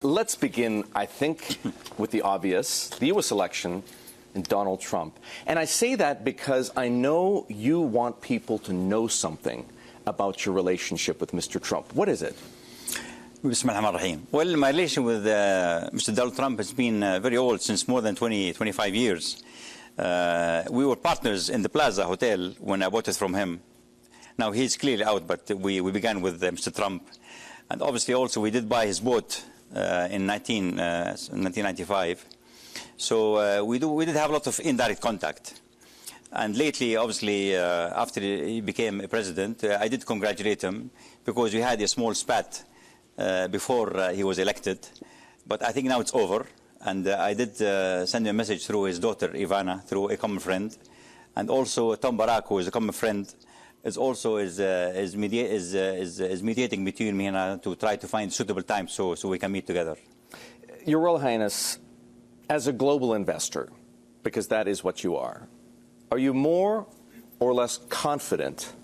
Let's begin, I think, with the obvious, the U.S. election and Donald Trump. And I say that because I know you want people to know something about your relationship with Mr. Trump. What is it? Well, my relation with Mr. Donald Trump has been very old, since more than 25 years. We were partners in the Plaza Hotel when I bought it from him. Now, he's clearly out, but we began with Mr. Trump. And obviously, also, we did buy his boat in 1995. So we did have a lot of indirect contact. And lately, obviously, after he became president, I did congratulate him because we had a small spat before he was elected. But I think now it's over. And I did send him a message through his daughter, Ivana, through a common friend. And also Tom Barak, who is a common friend, is also mediating between me and I to try to find suitable time so we can meet together. Your Royal Highness, as a global investor, because that is what you are you more or less confident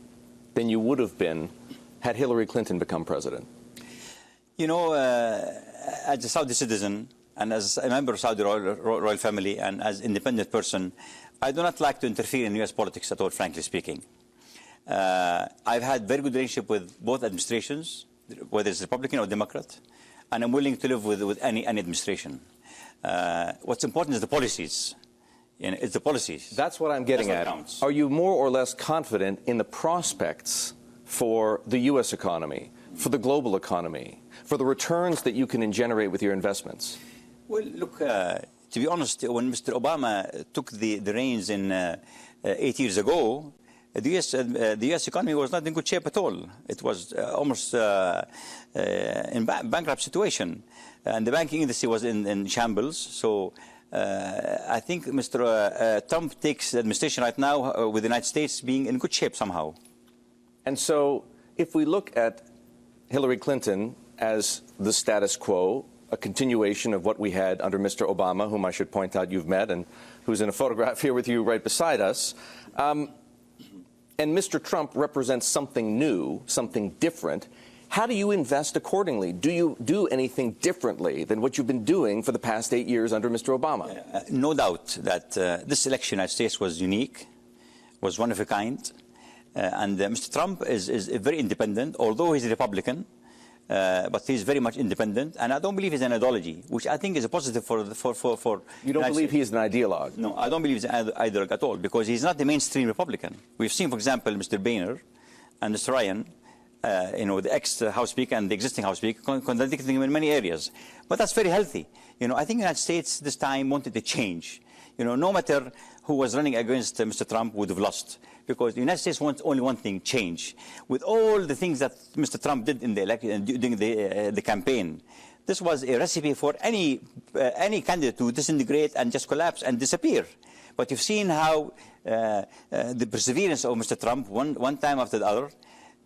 than you would have been had Hillary Clinton become president? You know, as a Saudi citizen and as a member of Saudi royal family and as an independent person, I do not like to interfere in U.S. politics at all, frankly speaking. I've had very good relationship with both administrations, whether it's Republican or Democrat, and I'm willing to live with any administration. What's important is the policies. It's the policies. That's what I'm getting at. Counts. Are you more or less confident in the prospects for the U.S. economy, for the global economy, for the returns that you can generate with your investments? Well, look, to be honest, when Mr. Obama took the reins in 8 years ago, the U.S. economy was not in good shape at all. It was almost in bankrupt situation. And the banking industry was in shambles. So I think Mr. Trump takes the administration right now with the United States being in good shape somehow. And so if we look at Hillary Clinton as the status quo, a continuation of what we had under Mr. Obama, whom I should point out you've met and who's in a photograph here with you right beside us, and Mr. Trump represents something new, something different. How do you invest accordingly? Do you do anything differently than what you've been doing for the past 8 years under Mr. Obama? No doubt that this election in the United States was unique, was one of a kind. And Mr. Trump is very independent, although he's a Republican. But he's very much independent, and I don't believe he's an ideology, which I think is a positive for. You don't believe he's an ideologue? No, I don't believe he's an ideologue at all, because he's not the mainstream Republican. We've seen, for example, Mr. Boehner and Mr. Ryan, the ex-House Speaker and the existing House Speaker, contradicting him in many areas. But that's very healthy. I think the United States this time wanted a change. No matter who was running against Mr. Trump would have lost, because the United States wants only one thing: change. With all the things that Mr. Trump did in the election during the campaign, this was a recipe for any candidate to disintegrate and just collapse and disappear. But you've seen how the perseverance of Mr. Trump, one time after the other,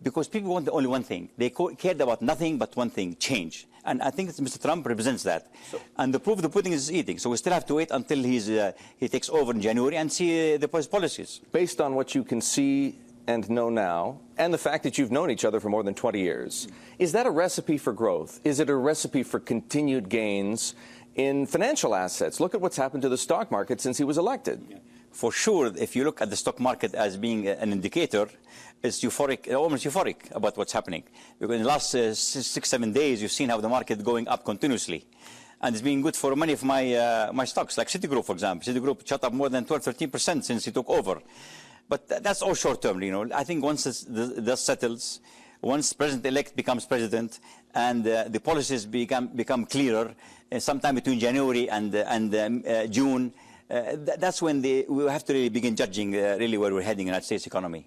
because people want only one thing. They cared about nothing but one thing: change. And I think that Mr. Trump represents that. And the proof of the pudding is eating. So we still have to wait until he takes over in January and see the policies. Based on what you can see and know now, and the fact that you've known each other for more than 20 years, is that a recipe for growth? Is it a recipe for continued gains in financial assets? Look at what's happened to the stock market since he was elected. Yeah. For sure, if you look at the stock market as being an indicator, it's euphoric, almost euphoric about what's happening. Because in the last 6-7 days, you've seen how the market going up continuously. And it's been good for many of my stocks, like Citigroup, for example. Citigroup shot up more than 12-13% since he took over. But that's all short-term, I think once this settles, once President-elect becomes president and the policies become clearer, sometime between January and June, that's when we have to really begin judging really where we're heading in the United States economy.